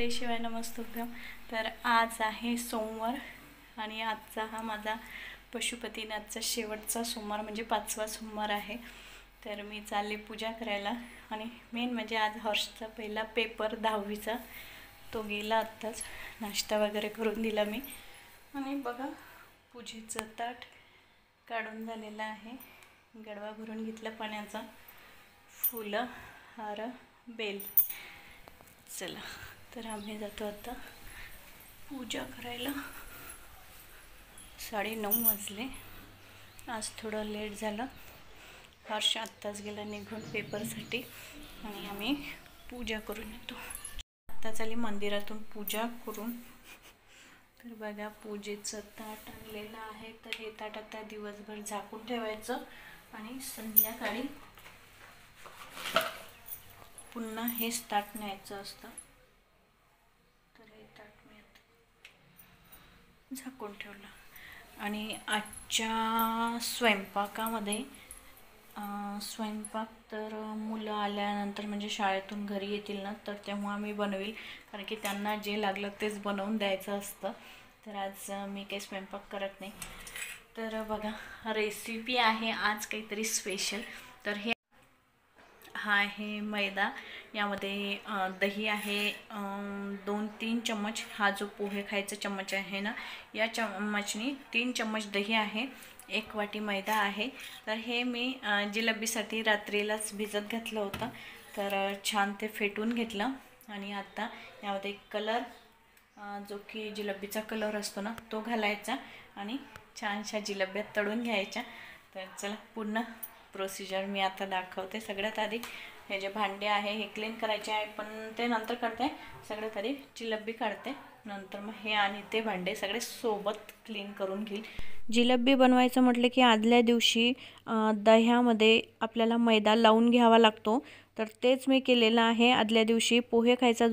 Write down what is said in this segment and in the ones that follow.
श्री शिवाय नमस्तुभ्यम। तर आज आहे सोमवार आणि आजचा हा माझा पशुपतीनाथचा शेवटचा सोमवार म्हणजे 5वा सोमवार आहे। तर मी चालले पूजा करायला आणि मेन म्हणजे आज हर्षचा पहिला पेपर 10वीचा, तो गेला आत्ताच। नाश्ता वगैरे करून दिला मी आणि बघा पूजेचं ताट काढून झालेलं आहे। गडवा भरून घेतला पाण्याचा, फुलं, हार, बेल। चला तर आम्ही जातो आता पूजा करायला। 9:30 वाजले, आज थोडं लेट झालं। हर्ष आत्ताच गेला निघून पेपरसाठी आणि आम्ही पूजा करून येतो। आत्ता चाली मंदिरातून पूजा करून। तर बघा पूजेचं ताट आणलेलं आहे। तर हे ताट आता दिवसभर झाकून ठेवायचं आणि संध्याकाळी पुन्हा हेच ताट न्यायचं असतं। तर हे ताट मी आता झाकून ठेवलं। आणि आजच्या स्वयंपाकामध्ये स्वयंपाक तर मुलं आल्यानंतर म्हणजे शाळेतून घरी येतील ना, तर तेव्हा मी बनवेल, कारण की त्यांना जे लागलं तेच बनवून द्यायचं असतं। तर आज मी काही स्वयंपाक करत नाही। तर बघा रेसिपी आहे आज काहीतरी स्पेशल। तर हे हा आहे मैदा, यामध्ये दही आहे 2-3 चम्मच। हा जो पोहे खायचा चम्मच आहे ना, या चम्मचनी 3 चम्मच दही आहे, 1 वाटी मैदा आहे। तर हे मी जिलेबीसाठी रात्रीलाच भिजत घातलं होतं। तर छान ते फेटून घेतलं आणि आता यामध्ये कलर, जो की जिलेबीचा कलर असतो ना, तो घालायचा आणि छानशा जिलेब्या तळून घ्यायच्या। तर चला पूर्ण प्रोसिजर मी आता दाखवते। सगळ्यात आधी हे जे भांडे आहे हे क्लीन करायचे आहे, पण ते नंतर करते। सगळ्यात आधी जिलेबी काढते, नंतर मग हे आणि ते भांडे सगळे सोबत क्लीन करून घेईल। जिलेबी बनवायचं म्हटलं की आदल्या दिवशी दह्यामध्ये आपल्याला मैदा लावून घ्यावा लागतो। तर तेच मी केलेलं आहे। आदल्या दिवशी पोहे खायचा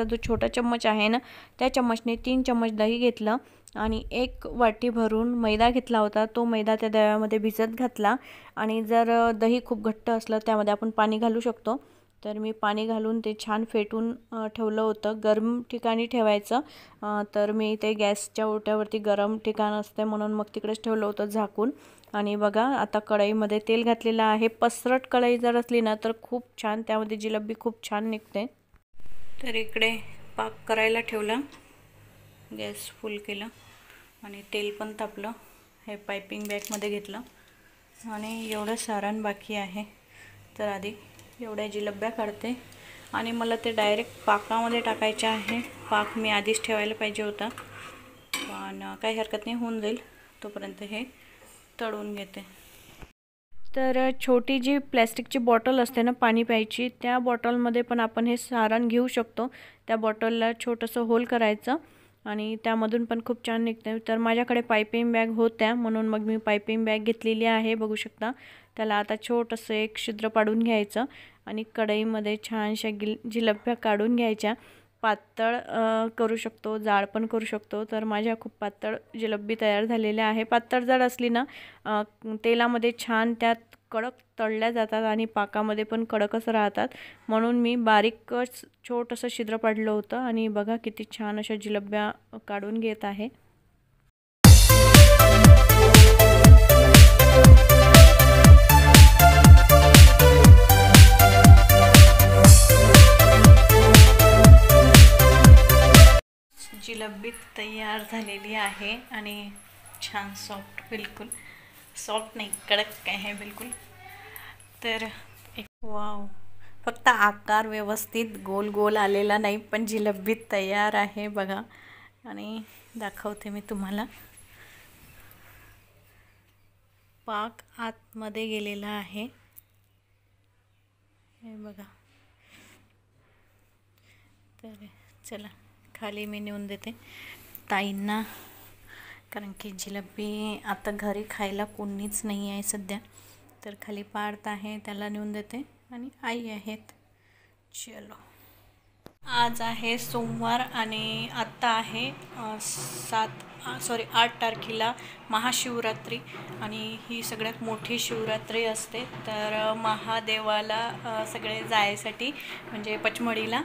जो छोटा चम्मच आहे ना, त्या चम्मचने 3 चम्मच दही घेतलं आणि 1 वाटी भरून मैदा घेतला होता। तो मैदा त्या दह्यामध्ये भिजत घातला आणि जर दही खूप घट्ट असलं त्यामध्ये आपण पाणी घालू शकतो। तर मी पाणी घालून ते छान फेटून ठेवलं होतं। गरम ठिकाणी ठेवायचं। तर मी ते गॅसच्या ओट्यावरती गरम ठिकाण असते म्हणून मग तिकडेच ठेवलं होतं झाकून। आणि बघा आता कढईमध्ये तेल घातलेलं आहे। पसरट कढई जर असली ना तर खूप छान त्यामध्ये जिलेबी खूप छान निघते। तर इकडे पाक करायला ठेवला, गॅस फुल केला आणि तेल पण तापलं। हे पायपिंग बॅगमध्ये घेतलं आणि एवढं सारण बाकी आहे। तर आधी एवढ्या जिलेब्या काढते आणि मला ते डायरेक्ट पाकामध्ये टाकायचे आहे। पाक मी आधीच ठेवायला पाहिजे होता, पण काही हरकत नाही, होऊन जाईल। तोपर्यंत हे तळून घेते। तर छोटी जी प्लॅस्टिकची बॉटल असते ना पाणी प्यायची, त्या बॉटलमध्ये पण आपण हे सारण घेऊ शकतो। त्या बॉटलला छोटंसं होल करायचं आणि त्यामधून पण खूप छान निघते। तर माझ्याकडे पायपिंग बॅग होत्या म्हणून मग मी पायपिंग बॅग घेतलेली आहे, बघू शकता। त्याला आता छोटंसं एक छिद्र पाडून घ्यायचं आणि कढईमध्ये छानशा जिलेब्या काढून घ्यायच्या। पातळ करू शकतो, जाड पण करू शकतो। तर माझ्या खूप पातळ जिलेबी तयार झालेल्या आहे। पातळ जर असली ना तेलामध्ये छान त्यात कडक तळल्या जातात आणि पाकामध्ये पण कडकच राहतात, म्हणून मी बारीकच छोटंसं छिद्र पाडलं होतं। आणि बघा किती छान अशा जिलेब्या काढून घेत आहे। जिलेबी तयार झालेली आहे आणि छान सॉफ्ट, बिलकुल सॉफ्ट नाही, कडक आहे बिलकुल। तर एक वाव, फक्त आकार व्यवस्थित गोल गोल आलेला नाही, पण जिलेबी तयार आहे बघा। आणि दाखवते मी तुम्हाला, पाक आतमध्ये गेलेला आहे, हे बघा। तर चला खाली मी नेऊन देते ताईंना, कारण की जिलेबी आता घरी खायला कोणीच नाही आहे सध्या। तर खाली पार्थ आहे, त्याला नेऊन देते आणि आई आहेत। चलो, आज आहे सोमवार आणि आत्ता आहे 8 तारखेला महाशिवरात्री आणि ही सगळ्यात मोठी शिवरात्री असते। तर महादेवाला सगळे जायसाठी म्हणजे पचमढीला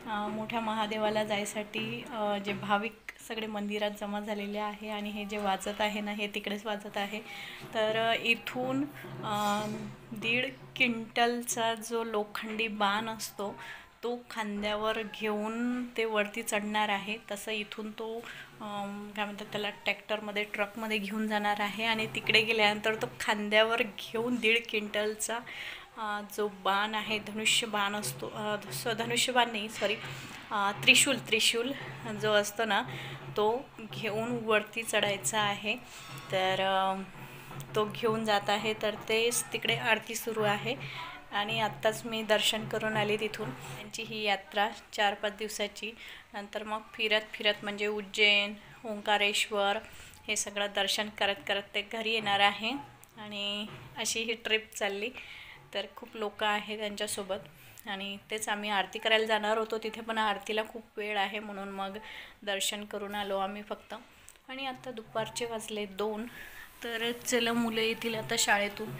मोठ्या महादेवाला जायसाठी जे भाविक सगळे मंदिरात जमा झालेले आहे आणि हे जे वाजत आहे ना, हे तिकडेच वाजत आहे. तर इथून 1.5 क्विंटलचा जो लोखंडी बाण असतो तो खांद्यावर घेऊन ते वरती चढणार आहे. तसं इथून तो काय म्हणतात त्याला, ट्रॅक्टरमध्ये ट्रकमध्ये घेऊन जाणार आहे आणि तिकडे गेल्यानंतर तो खांद्यावर घेऊन 1.5 क्विंटलचा जो बाण आहे, धनुष्यबाण असतो, धनुष्यबाण नाही सॉरी, त्रिशूल जो असतो ना, तो घेऊन वरती चढायचा आहे. तर तो घेऊन जात आहे. तर तेच तिकडे आरती सुरू आहे आणि आत्ताच मी दर्शन करून आले तिथून. त्यांची ही यात्रा 4-5 दिवसाची. नंतर मग फिरत म्हणजे उज्जैन, ओंकारेश्वर हे सगळं दर्शन करत ते घरी येणार आहे. आणि अशी ही ट्रिप चालली. तर खूप लोक आहेत त्यांच्यासोबत आणि तेच आम्ही आरती करायला जाणार होतो तिथे, पण आरतीला खूप वेळ आहे म्हणून मग दर्शन करून आलो आम्ही फक्त. आणि आता दुपारचे वाजले 2. तर चला, मुलं येतील आता शाळेतून.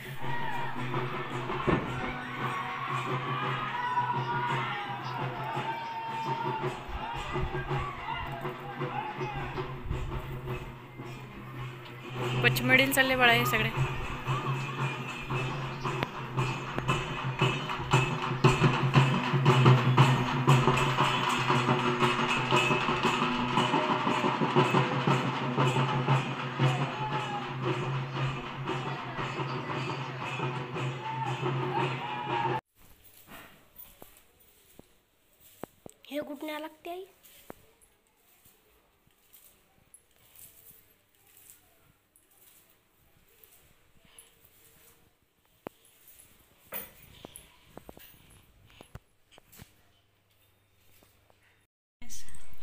पचमडीला चालले बाळा हे सगळे. हे कुठे लागते आई?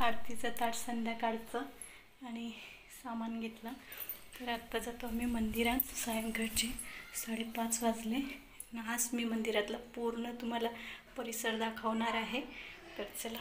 आरतीचं ताट संध्याकाळचं आणि सामान घेतलं. तर आत्ता जातो आम्ही मंदिरात. सायंकाळचे 5:30 वाजले. आज मी मंदिरातला पूर्ण तुम्हाला परिसर दाखवणार आहे. तर चला.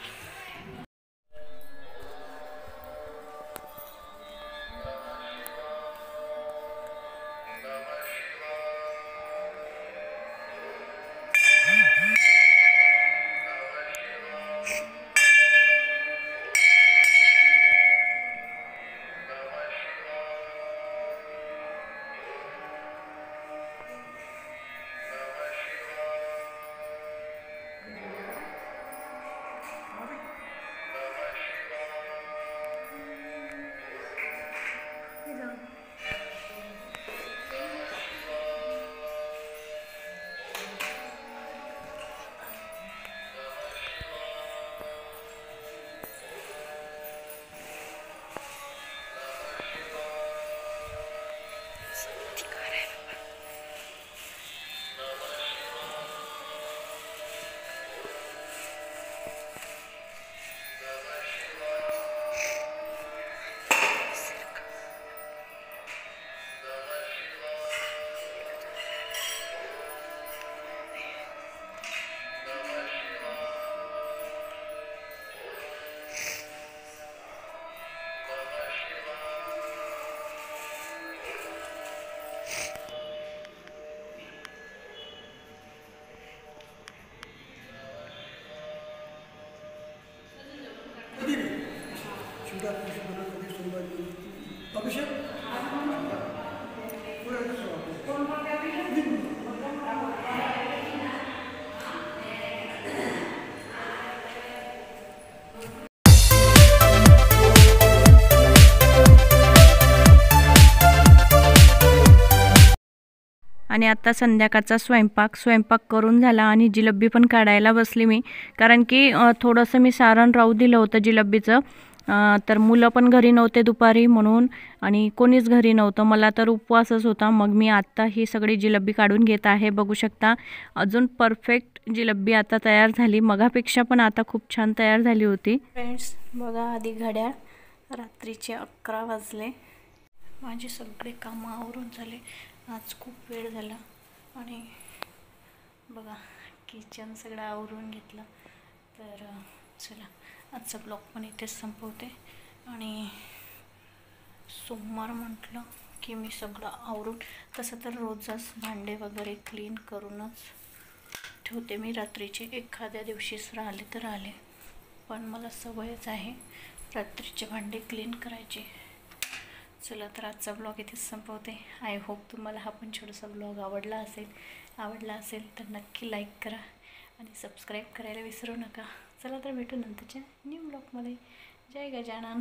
आणि आता संध्याकाळचा स्वयंपाक करून झाला आणि जिलेबी पण काढायला बसली मी, कारण की थोडंसं मी सारण राहू दिलं होतं जिलेबीचं. तर मुलं पण घरी नव्हते दुपारी म्हणून, आणि कोणीच घरी नव्हतं, मला तर उपवासच होता. मग मी आत्ता ही सगळी जिलेबी काढून घेत आहे. बघू शकता अजून परफेक्ट जिलेबी आता तयार झाली, मगापेक्षा पण आता खूप छान तयार झाली होती. फ्रेंड्स बघा, आधी घड्याळ रात्रीचे 11 वाजले. माझे सगळे कामं आवरून झाले. आज खूप वेळ झाला आणि बघा किचन सगळं आवरून घेतलं. तर चला, आजचा ब्लॉग पण इथेच संपवते. आणि सोमवार म्हटलं की मी सगळं आवरून, तसं तर रोजच भांडे वगैरे क्लीन करूनच ठेवते मी रात्रीचे, एखाद्या दिवशीच राहिले तर राहिले. पण मला सवयच आहे रात्रीचे भांडे क्लीन करायची. चला तर आजचा ब्लॉग इथेच संपवते. आय होप तुम्हाला हा पण छोटासा ब्लॉग आवडला असेल तर नक्की लाईक करा आणि सबस्क्राईब करायला विसरू नका. चला तर भेटू नंतरच्या न्यू ब्लॉगमध्ये. जय गजानन.